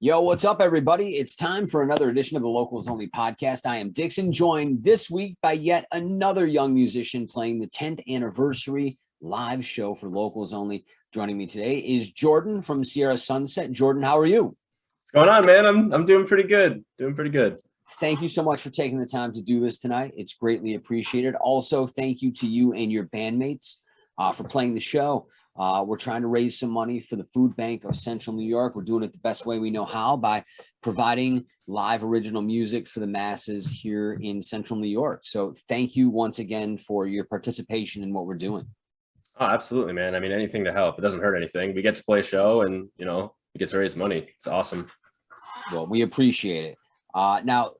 Yo, what's up, everybody? It's time for another edition of the Locals Only podcast. I am Dixon, joined this week by yet another young musician playing the 10th anniversary live show for Locals Only. Joining me today is Jordan from Sierra Sunset. Jordan, how are you? What's going on, man? I'm doing pretty good. Thank you so much for taking the time to do this tonight. It's greatly appreciated. Also, thank you to you and your bandmates for playing the show. We're trying to raise some money for the food bank of Central New York. We're doing it the best way we know how, by providing live original music for the masses here in Central New York. So thank you once again for your participation in what we're doing. Oh, absolutely, man. I mean, anything to help. It doesn't hurt anything. We get to play a show and, we get to raise money. It's awesome. Well, we appreciate it. Now,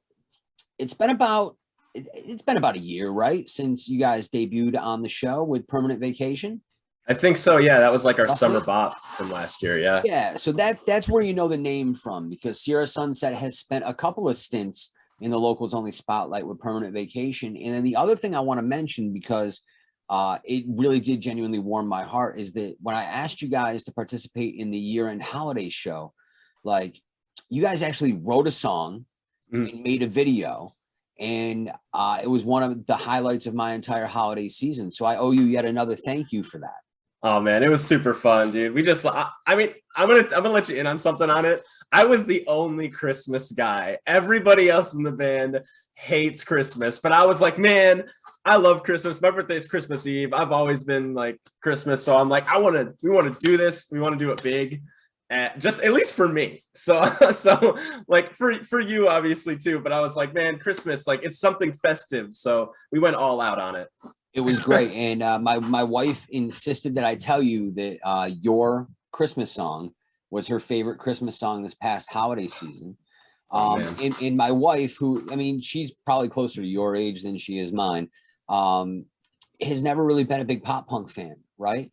it's been about a year, right, since you guys debuted on the show with Permanent Vacation? I think so. Yeah, that was like our summer bop from last year. Yeah. Yeah. So that's where you know the name from, because Sierra Sunset has spent a couple of stints in the Locals Only spotlight with Permanent Vacation. And then the other thing I want to mention, because it really did genuinely warm my heart, is that when I asked you guys to participate in the year-end holiday show, like, you guys actually wrote a song and made a video. And it was one of the highlights of my entire holiday season. So I owe you yet another thank you for that. Oh man, it was super fun, dude. I mean, I'm gonna let you in on something on it. I was the only Christmas guy. Everybody else in the band hates Christmas, but I was like, man, I love Christmas. My birthday's Christmas Eve. I've always been like Christmas, so I'm like, we want to do this. We want to do it big, just at least for me. So like for you obviously too. But I was like, man, Christmas, like, it's something festive. So we went all out on it. It was great. And my wife insisted that I tell you that your Christmas song was her favorite Christmas song this past holiday season. And my wife, who, I mean, she's probably closer to your age than she is mine, has never really been a big pop punk fan, right?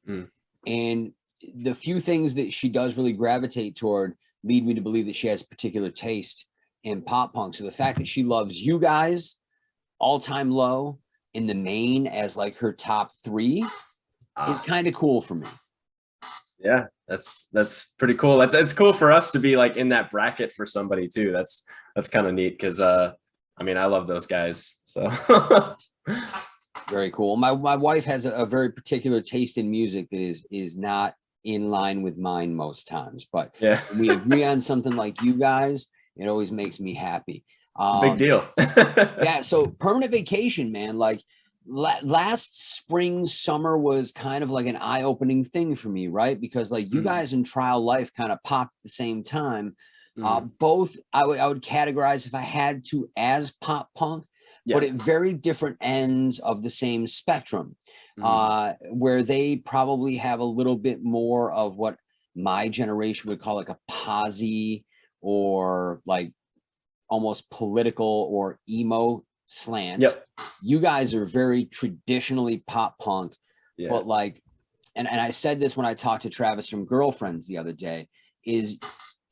And the few things that she does really gravitate toward lead me to believe that she has particular taste in pop punk. So the fact that she loves you guys, All Time Low, in the main as like her top three is kind of cool for me. Yeah, that's pretty cool. It's cool for us to be like in that bracket for somebody too. That's kind of neat, because I mean, I love those guys. So very cool. My wife has a very particular taste in music that is not in line with mine most times, but yeah, when we agree on something like you guys, it always makes me happy. Big deal. Yeah. So Permanent Vacation, man, like last spring, summer was kind of like an eye-opening thing for me, right? Because like you guys and Trial Life kind of popped at the same time. Both I would categorize, if I had to, as pop punk, but at very different ends of the same spectrum, where they probably have a little bit more of what my generation would call like a posy, or like almost political or emo slant. You guys are very traditionally pop punk, but like, and I said this when I talked to Travis from Girlfriends the other day, is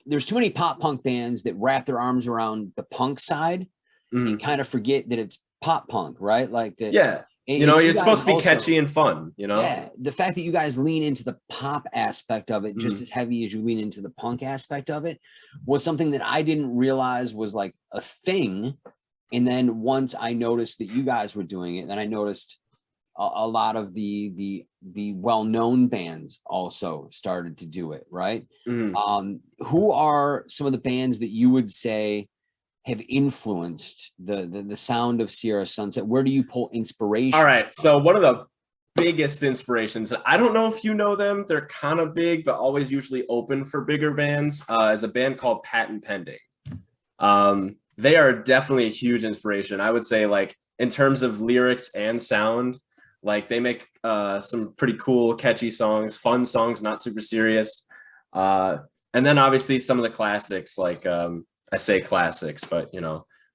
there's too many pop punk bands that wrap their arms around the punk side and kind of forget that it's pop punk, right? Like that. Yeah. You're supposed to be catchy and fun, Yeah. The fact that you guys lean into the pop aspect of it just as heavy as you lean into the punk aspect of it was something that I didn't realize was like a thing. And then once I noticed that you guys were doing it, then I noticed a lot of the well-known bands also started to do it, right? Who are some of the bands that you would say have influenced the sound of Sierra Sunset? Where do you pull inspiration? All right. So one of the biggest inspirations, I don't know if you know them, they're kind of big, but always usually open for bigger bands, is a band called Patent Pending. They are definitely a huge inspiration. I would say, like, in terms of lyrics and sound, like, they make some pretty cool, catchy songs, fun songs, not super serious. And then obviously some of the classics, like, I say classics, but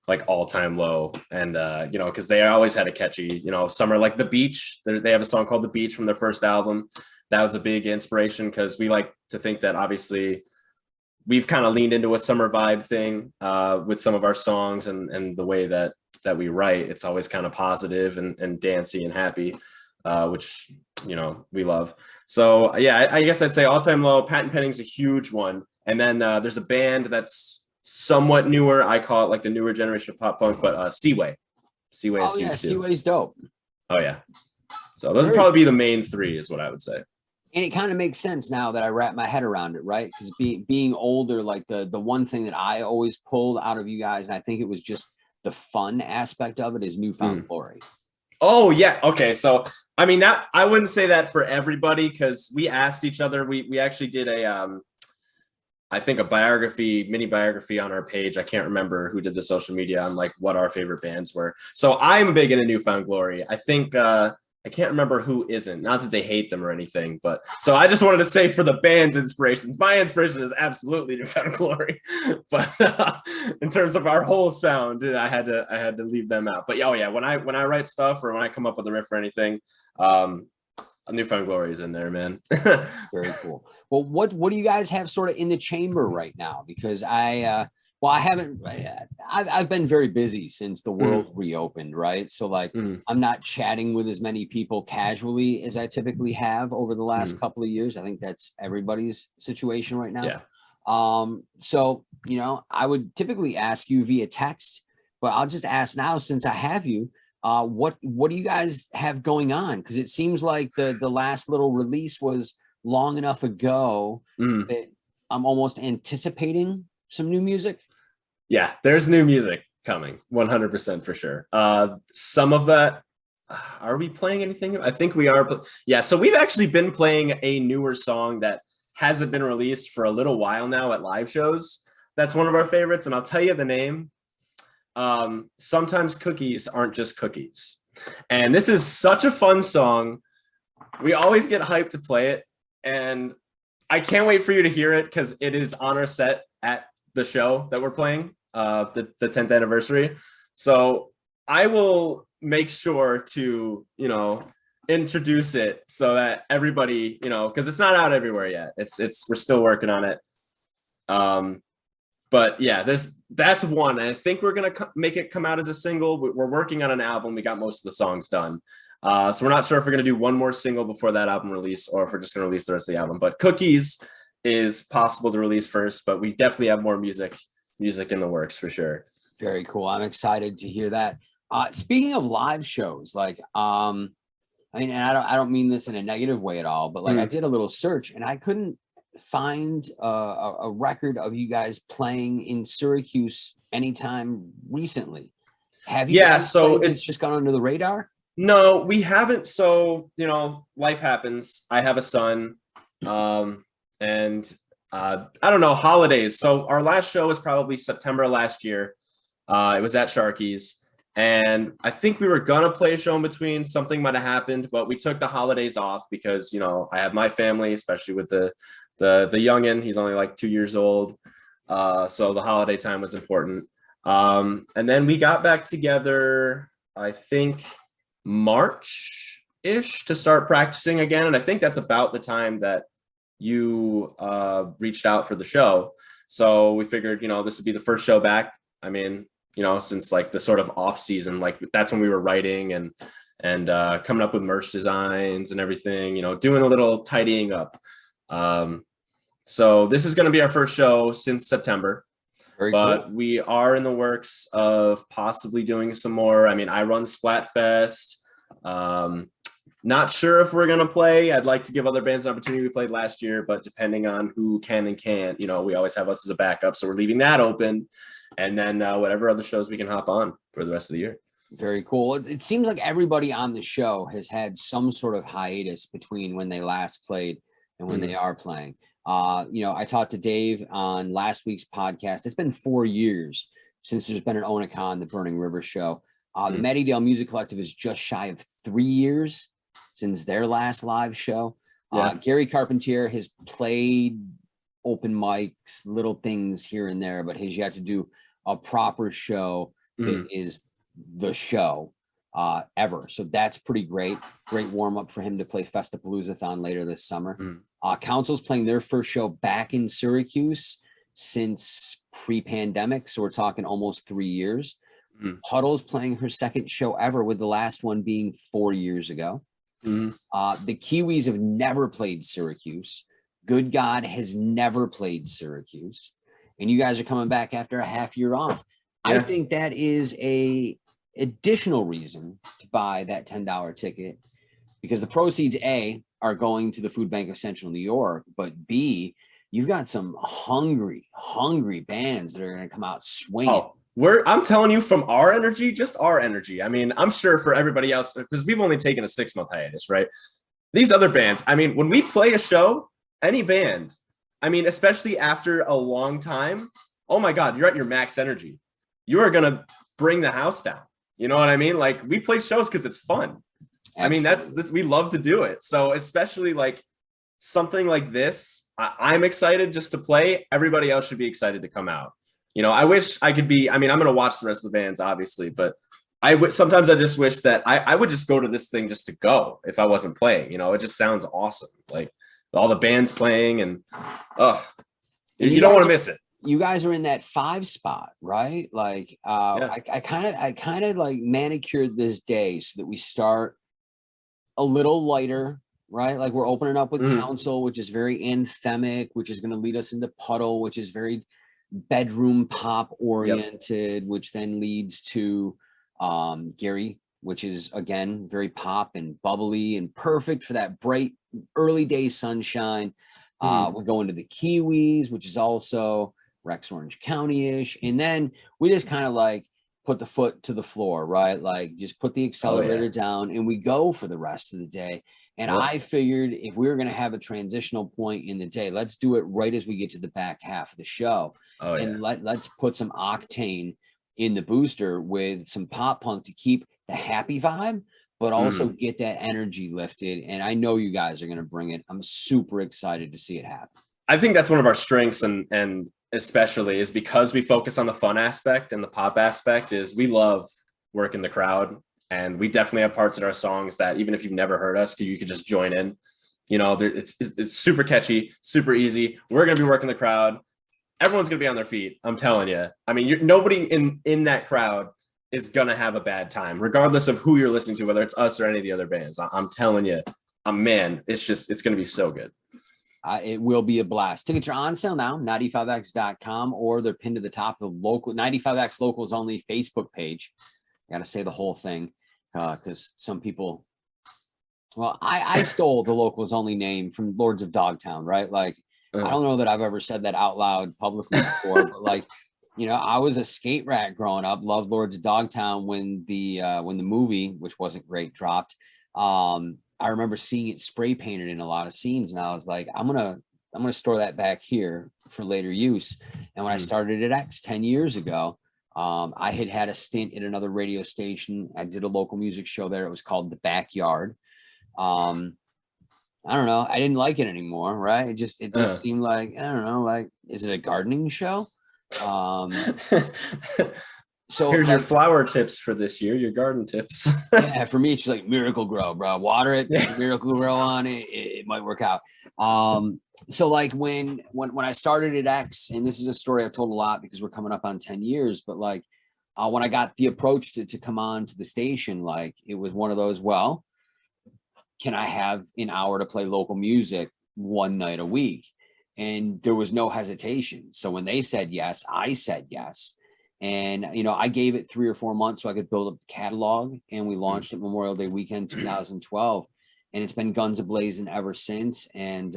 like All Time Low, and because they always had a catchy, summer, like The Beach. They have a song called The Beach from their first album. That was a big inspiration, because we like to think that obviously we've kind of leaned into a summer vibe thing with some of our songs, and the way that we write, it's always kind of positive and dancey and happy, which we love. So yeah, I guess I'd say All Time Low. Patent Pending's a huge one. And then there's a band that's somewhat newer. I call it like the newer generation of pop punk, but Seaway. Seaway is huge too. Seaway's dope. Oh yeah. So those would probably be the main three, is what I would say. And it kind of makes sense now that I wrap my head around it, right? Because being older, like the one thing that I always pulled out of you guys, and I think it was just the fun aspect of it, is Newfound Glory. Oh yeah. Okay. So I mean, that I wouldn't say that for everybody, because we asked each other. We actually did I think a mini biography on our page. I can't remember who did the social media on like what our favorite bands were. So I'm big into Newfound Glory. I think I can't remember who isn't. Not that they hate them or anything, but so I just wanted to say for the band's inspirations, my inspiration is absolutely Newfound Glory. But in terms of our whole sound, I had to leave them out. But oh yeah, when I write stuff or when I come up with a riff or anything, Newfound Glory is in there, man. Very cool. Well, what do you guys have sort of in the chamber right now? Because I've been very busy since the world reopened, right? So like I'm not chatting with as many people casually as I typically have over the last couple of years. I think that's everybody's situation right now. Yeah. So, you know, I would typically ask you via text, but I'll just ask now since I have you. What do you guys have going on? Because it seems like the last little release was long enough ago that I'm almost anticipating some new music. Yeah, there's new music coming, 100% for sure. Some of that, are we playing anything? I think we are. But yeah, so we've actually been playing a newer song that hasn't been released for a little while now at live shows. That's one of our favorites, and I'll tell you the name. Sometimes cookies aren't just cookies. And this is such a fun song. We always get hyped to play it, and I can't wait for you to hear it because it is on our set at the show that we're playing, the 10th anniversary. So I will make sure to, you know, introduce it so that everybody, you know, because it's not out everywhere yet. We're still working on it. But yeah, that's one. And I think we're going to make it come out as a single. We're working on an album. We got most of the songs done. So we're not sure if we're going to do one more single before that album release or if we're just going to release the rest of the album. But Cookies is possible to release first, but we definitely have more music in the works for sure. Very cool. I'm excited to hear that. Speaking of live shows, like, I mean, and I don't mean this in a negative way at all, but like I did a little search and I couldn't find a record of you guys playing in Syracuse anytime recently. Have you? Yeah, so it's just gone under the radar. No, we haven't. So, you know, life happens. I have a son, and I don't know, holidays. So our last show was probably September last year. It was at Sharky's, and I think we were gonna play a show in between. Something might have happened, but we took the holidays off because, you know, I have my family, especially with the youngin'. He's only like 2 years old, so the holiday time was important. And then we got back together, I think March-ish, to start practicing again. And I think that's about the time that you reached out for the show. So we figured, you know, this would be the first show back. I mean, you know, since like the sort of off season, like that's when we were writing and coming up with merch designs and everything, you know, doing a little tidying up. So this is going to be our first show since September. Very but cool. We are in the works of possibly doing some more. I mean, I run Splatfest. Not sure if we're going to play. I'd like to give other bands an opportunity. We played last year, but depending on who can and can't, you know, we always have us as a backup. So we're leaving that open. And then whatever other shows we can hop on for the rest of the year. Very cool. It seems like everybody on the show has had some sort of hiatus between when they last played and when they are playing. You know, I talked to Dave on last week's podcast. It's been 4 years since there's been an Onacon, the Burning River show. The Mattydale Music Collective is just shy of 3 years since their last live show. Gary Carpentier has played open mics, little things here and there, but has yet to do a proper show that is the show ever. So that's pretty great. Great warm up for him to play Festapalooza-thon later this summer. Council's playing their first show back in Syracuse since pre-pandemic. So we're talking almost 3 years. Huddle's playing her second show ever, with the last one being 4 years ago. The Kiwis have never played Syracuse. Good God has never played Syracuse, and you guys are coming back after a half year off. I think that is a additional reason to buy that $10 ticket, because the proceeds, A, are going to the Food Bank of Central New York, but B, you've got some hungry bands that are going to come out swinging. Oh, I'm telling you, from our energy, just our energy. I mean, I'm sure for everybody else, because we've only taken a 6-month hiatus, right? These other bands, I mean, when we play a show, any band, I mean, especially after a long time, oh my God, you're at your max energy. You are going to bring the house down. You know what I mean? Like, we play shows because it's fun. Absolutely. I mean, that's we love to do it. So especially like something like this, I'm excited just to play. Everybody else should be excited to come out. You know, I wish I could be, I mean, I'm going to watch the rest of the bands, obviously, but sometimes I just wish that I would just go to this thing just to go if I wasn't playing. You know, it just sounds awesome. Like all the bands playing, and you don't want to miss it. You guys are in that 5 spot, right? Like, I kind of like manicured this day so that we start a little lighter, right? Like, we're opening up with Council, which is very anthemic, which is going to lead us into Puddle, which is very bedroom pop oriented, which then leads to Gary, which is again very pop and bubbly and perfect for that bright early day sunshine. We're going to the Kiwis, which is also Rex Orange County-ish, and then we just kind of like put the foot to the floor, right? Like, just put the accelerator down and we go for the rest of the day. And I figured if we were going to have a transitional point in the day, let's do it right as we get to the back half of the show. Let's put some octane in the booster with some pop punk to keep the happy vibe, but also get that energy lifted. And I know you guys are going to bring it. I'm super excited to see it happen. I think that's one of our strengths, and especially is because we focus on the fun aspect and the pop aspect, is we love working the crowd. And we definitely have parts in our songs that even if you've never heard us, you could just join in. You know, it's super catchy, super easy. We're going to be working the crowd. Everyone's going to be on their feet. I'm telling you. I mean, nobody in that crowd is going to have a bad time, regardless of who you're listening to, whether it's us or any of the other bands. I'm telling you, man, it's going to be so good. It will be a blast. Tickets are on sale now, 95x.com, or they're pinned to the top of the local 95x Locals Only Facebook page. Got to say the whole thing, because some people, well, I stole the Locals Only name from Lords of Dogtown, right? Like, I don't know that I've ever said that out loud publicly before, but like, you know, I was a skate rat growing up, loved Lords of Dogtown when the movie, which wasn't great, dropped. I remember seeing it spray painted in a lot of scenes, and I was like, I'm gonna store that back here for later use. And when I started at X 10 years ago, I had a stint at another radio station. I did a local music show there. It was called The Backyard. I don't know. I didn't like it anymore, right? It just seemed like, I don't know, like, is it a gardening show? So here's your flower tips for this year, your garden tips. Yeah, for me, it's like Miracle Grow, bro. Water it, Miracle Grow on it. It might work out. So like when I started at X, and this is a story I've told a lot because we're coming up on 10 years, but like when I got the approach to come on to the station, like it was one of those, well, can I have an hour to play local music one night a week? And there was no hesitation. So when they said yes, I said yes. And, you know, I gave it 3 or 4 months so I could build up the catalog, and we launched it Memorial Day weekend, 2012. And it's been guns a-blazing ever since. And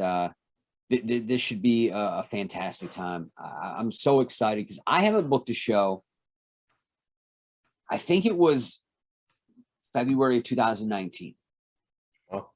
this should be a fantastic time. I'm so excited because I haven't booked a show. I think it was February of 2019. Oh.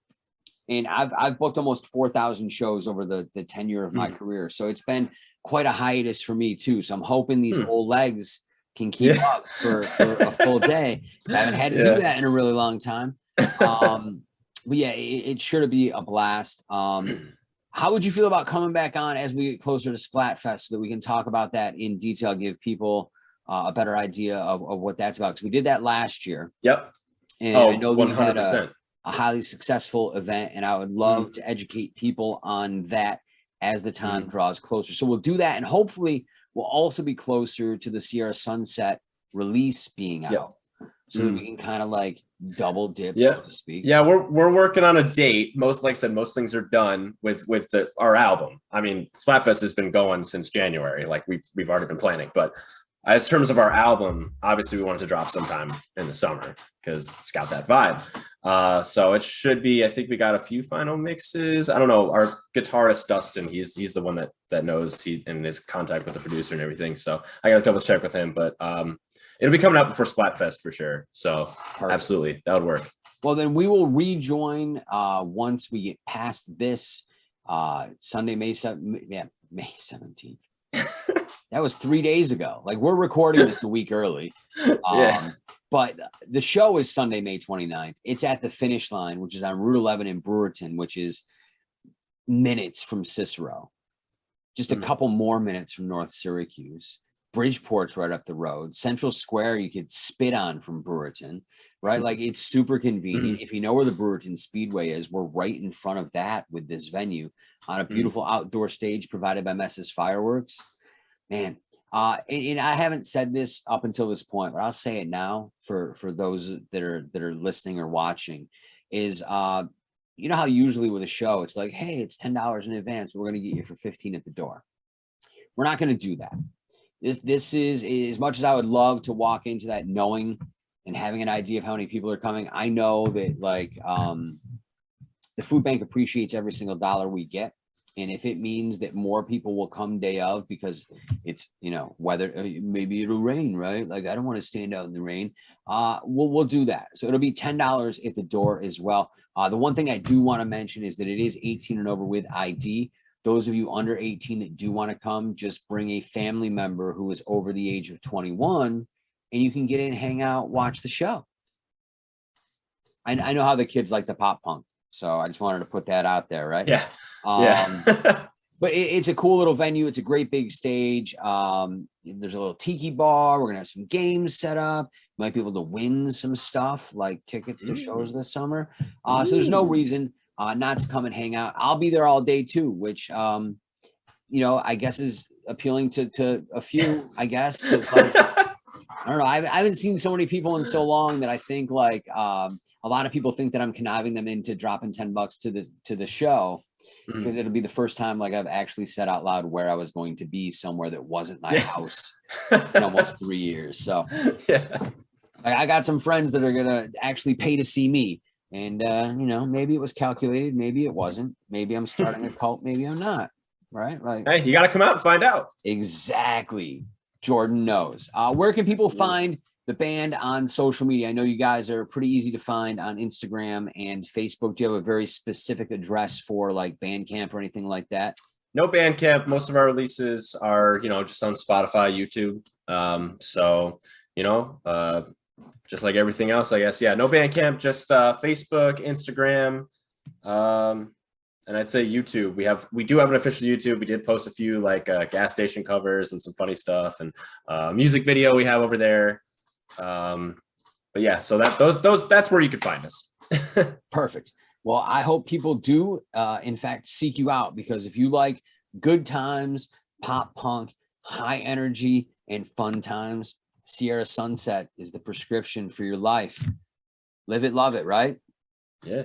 And I've booked almost 4,000 shows over the tenure of my career. So it's been quite a hiatus for me too. So I'm hoping these old legs can keep up for a full day, because I haven't had to do that in a really long time. But yeah, it's sure to be a blast. How would you feel about coming back on as we get closer to Splatfest so that we can talk about that in detail, give people a better idea of what that's about? Because we did that last year. Yep. And I know we had a highly successful event, and I would love to educate people on that as the time draws closer. So we'll do that, and hopefully we'll also be closer to the Sierra Sunset release being out. so that we can kind of like double dip, Yeah. so to speak. Yeah, we're working on a date. Like I said, most things are done with our album. I mean, Splatfest has been going since January. Like we've already been planning, but as terms of our album, obviously we wanted to drop sometime in the summer because it's got that vibe. So it should be. I think we got a few final mixes. I don't know. Our guitarist Dustin, he's the one that knows, he in his contact with the producer and everything. So I got to double check with him, but it'll be coming out before Splatfest for sure. So Perfect. Absolutely, that would work. Well, then we will rejoin once we get past this Sunday, May 17th. That was 3 days ago. Like, we're recording this a week early. Yeah. But the show is Sunday, May 29th. It's at the Finish Line, which is on Route 11 in Brewerton, which is minutes from Cicero. Just a couple more minutes from North Syracuse. Bridgeport's right up the road. Central Square you could spit on from Brewerton, right? Like, it's super convenient. If you know where the Brewerton Speedway is, we're right in front of that with this venue on a beautiful outdoor stage provided by Mess's Fireworks. Man, and I haven't said this up until this point, but I'll say it now for those that are listening or watching, is you know how usually with a show it's like, hey, it's $10 in advance, we're going to get you for $15 at the door. We're not going to do that. This is, as much as I would love to walk into that knowing and having an idea of how many people are coming, I know that like the food bank appreciates every single dollar we get. And if it means that more people will come day of because it's, you know, weather, maybe it'll rain, right? Like, I don't want to stand out in the rain. We'll do that. So it'll be $10 at the door as well. The one thing I do want to mention is that it is 18 and over with ID. Those of you under 18 that do want to come, just bring a family member who is over the age of 21 and you can get in, hang out, watch the show. I know how the kids like the pop punk. So I just wanted to put that out there, right? Yeah. But it's a cool little venue. It's a great big stage. There's a little tiki bar. We're gonna have some games set up. You might be able to win some stuff like tickets to shows this summer. So there's no reason not to come and hang out. I'll be there all day too, which you know, I guess is appealing to a few, I guess. Like, I don't know. I haven't seen so many people in so long that I think like a lot of people think that I'm conniving them into dropping $10 to the show because it'll be the first time like I've actually said out loud where I was going to be somewhere that wasn't my house in almost 3 years. So like, I got some friends that are gonna actually pay to see me, and you know, maybe it was calculated, maybe it wasn't. Maybe I'm starting a cult, maybe I'm not. Right? Like, hey, you got to come out and find out. Exactly. Jordan knows. Where can people find the band on social media? I know you guys are pretty easy to find on Instagram and Facebook. Do you have a very specific address for like Bandcamp or anything like that? No Bandcamp. Most of our releases are, you know, just on Spotify, YouTube. So, you know, just like everything else, I guess. Yeah, no Bandcamp, just Facebook, Instagram, and I'd say YouTube. We do have an official YouTube. We did post a few like gas station covers and some funny stuff, and music video we have over there. But yeah, so that's where you can find us. Perfect. Well, I hope people do in fact seek you out, because if you like good times, pop punk, high energy, and fun times, Sierra Sunset is the prescription for your life. Live it, love it, right? Yeah,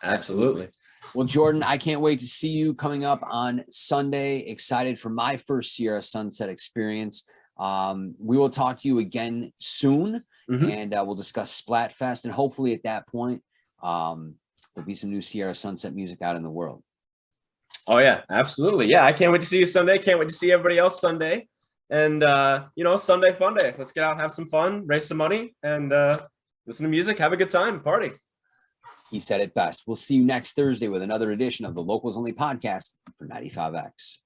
absolutely. Well, Jordan, I can't wait to see you coming up on Sunday. Excited for my first Sierra Sunset experience. We will talk to you again soon, and we'll discuss Splatfest, and hopefully at that point there'll be some new Sierra Sunset music out in the world. Oh yeah, absolutely. Yeah, I can't wait to see you Sunday. Can't wait to see everybody else Sunday. And you know, Sunday fun day. Let's get out, have some fun, raise some money, and listen to music, have a good time, party. He said it best. We'll see you next Thursday with another edition of the Locals Only podcast for 95X.